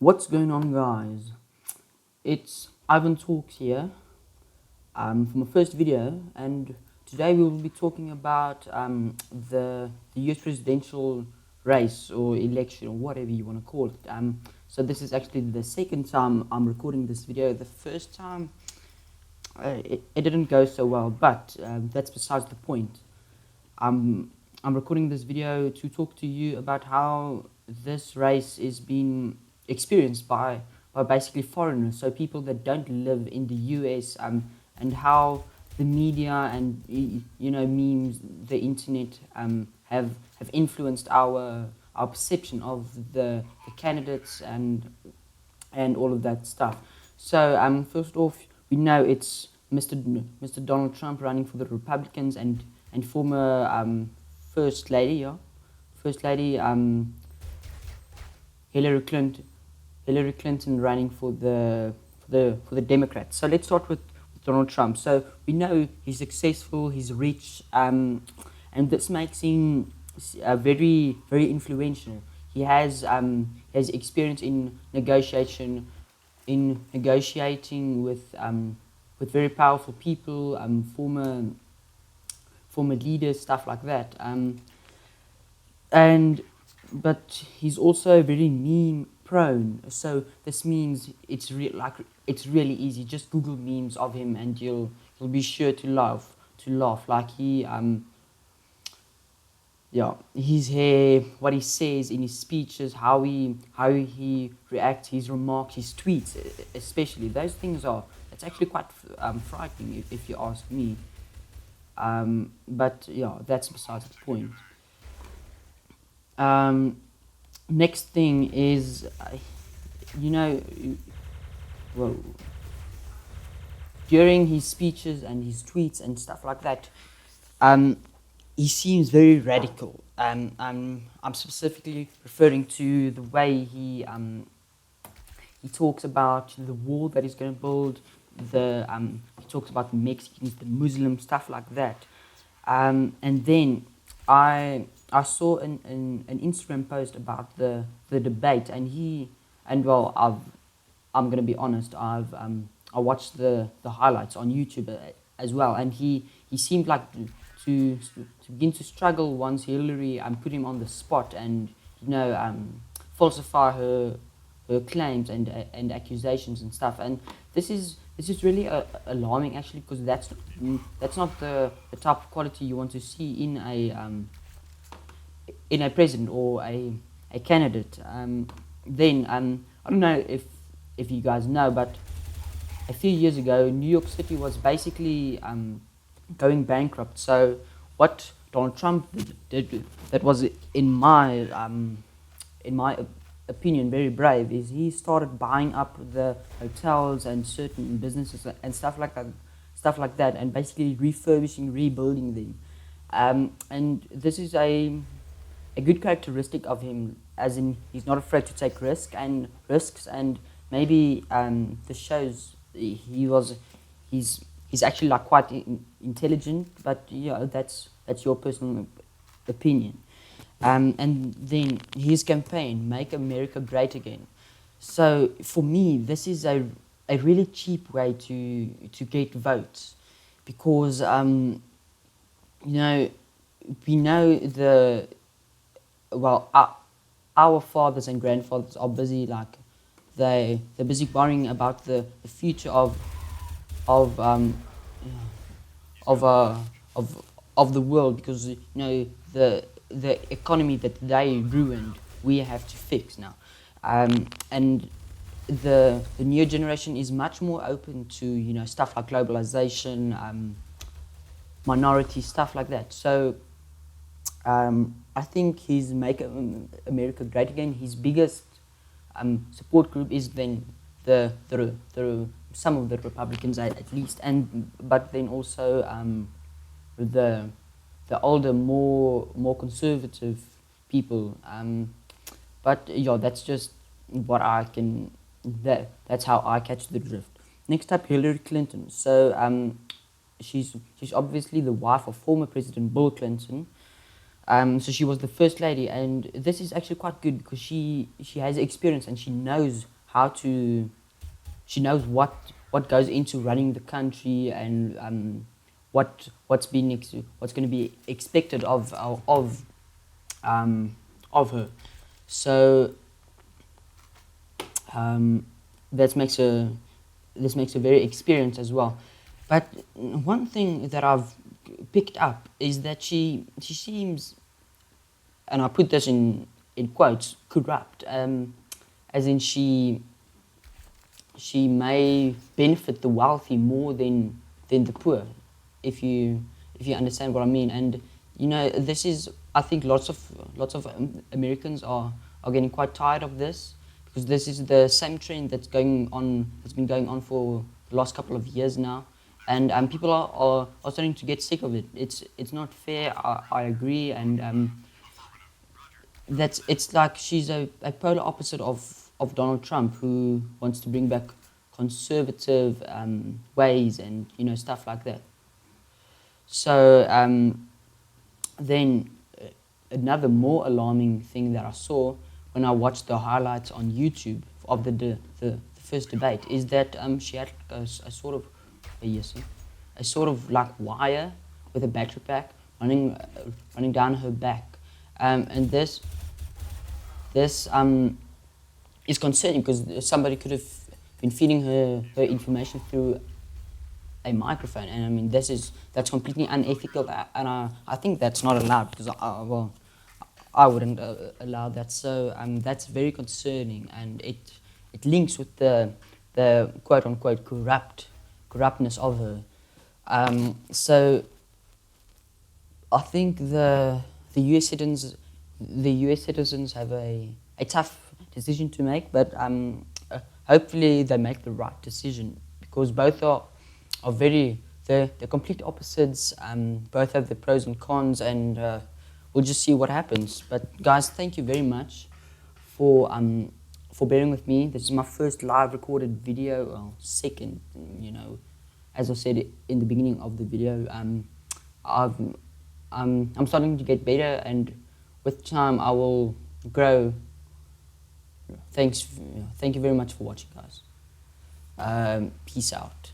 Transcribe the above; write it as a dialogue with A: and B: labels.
A: What's going on, guys? It's Ivan Talks here for my first video, and today we will be talking about the US presidential race or election or whatever you want to call it. So this is actually the second time I'm recording this video. The first time it didn't go so well, but that's besides the point. I'm recording this video to talk to you about how this race is being experienced by basically foreigners, so people that don't live in the US, and how the media and memes, the internet have influenced our perception of the candidates and all of that stuff. So first off, we know it's Mr. Donald Trump running for the Republicans, and former First Lady, Hillary Clinton running for the Democrats. So let's start with Donald Trump. So we know he's successful, he's rich, and this makes him very influential. He has experience in negotiating with very powerful people, former leaders, stuff like that. But he's also very meme prone. So this means it's really easy. Just Google memes of him, and you'll be sure to laugh. Like his hair, what he says in his speeches, how he reacts, his remarks, his tweets, especially. Those things it's actually quite frightening if you ask me. But yeah, that's besides the point. Next thing is, during his speeches and his tweets and stuff like that, he seems very radical. I'm specifically referring to the way he talks about the wall that he's going to build. He talks about the Mexicans, the Muslims, stuff like that. And then I saw an Instagram post about the debate, I'm going to be honest, I watched the highlights on YouTube as well, and he seemed like to begin to struggle once Hillary put him on the spot and falsify her claims and accusations and stuff. And this is really alarming, actually, because that's not the type of quality you want to see in a president or a candidate. Then I don't know if you guys know, but a few years ago, New York City was basically going bankrupt. So what Donald Trump did, that was in my opinion very brave, is he started buying up the hotels and certain businesses and stuff like that, and basically refurbishing, rebuilding them. And this is a good characteristic of him, as in he's not afraid to take risks, and maybe this shows he's actually like quite intelligent, but that's your personal opinion. And then his campaign, Make America Great Again. So for me, this is a really cheap way to get votes, because we know our fathers and grandfathers are busy, like they're busy worrying about the future of the world, because the economy that they ruined, we have to fix now. And the new generation is much more open to stuff like globalization, minority stuff like that. So I think his Make America Great Again, his biggest support group is then the some of the Republicans at least, but then also the older, more conservative people. But that's just what that's how I catch the drift. Next up, Hillary Clinton. So she's obviously the wife of former President Bill Clinton. So she was the first lady, and this is actually quite good because she has experience and she knows how to. She knows what goes into running the country, and what's going to be expected of her. So that makes her this makes her very experienced as well. But one thing that I've picked up is that she seems, and I put this in quotes, corrupt. As in she may benefit the wealthy more than the poor, if you understand what I mean. And this is, I think lots of Americans are getting quite tired of this, because this is the same trend that's been going on for the last couple of years now, and people are starting to get sick of it. It's not fair. I agree, and it's like she's a polar opposite of Donald Trump, who wants to bring back conservative ways and stuff like that. So then another more alarming thing that I saw when I watched the highlights on YouTube of the first debate is that she had a sort of a sort of like wire with a battery pack running down her back, and this is concerning, because somebody could have been feeding her information through a microphone, and I mean that's completely unethical, and I think that's not allowed, because I wouldn't allow that. So that's very concerning, and it links with the quote unquote corruptness of her. So I think the US citizens have a tough decision to make, but hopefully they make the right decision, because both are they're complete opposites. Both have the pros and cons, and we'll just see what happens. But guys, thank you very much for bearing with me. This is my first live recorded video, well, second, as I said in the beginning of the video. I'm starting to get better, and with time I will grow. Thank you very much for watching, guys. Peace out.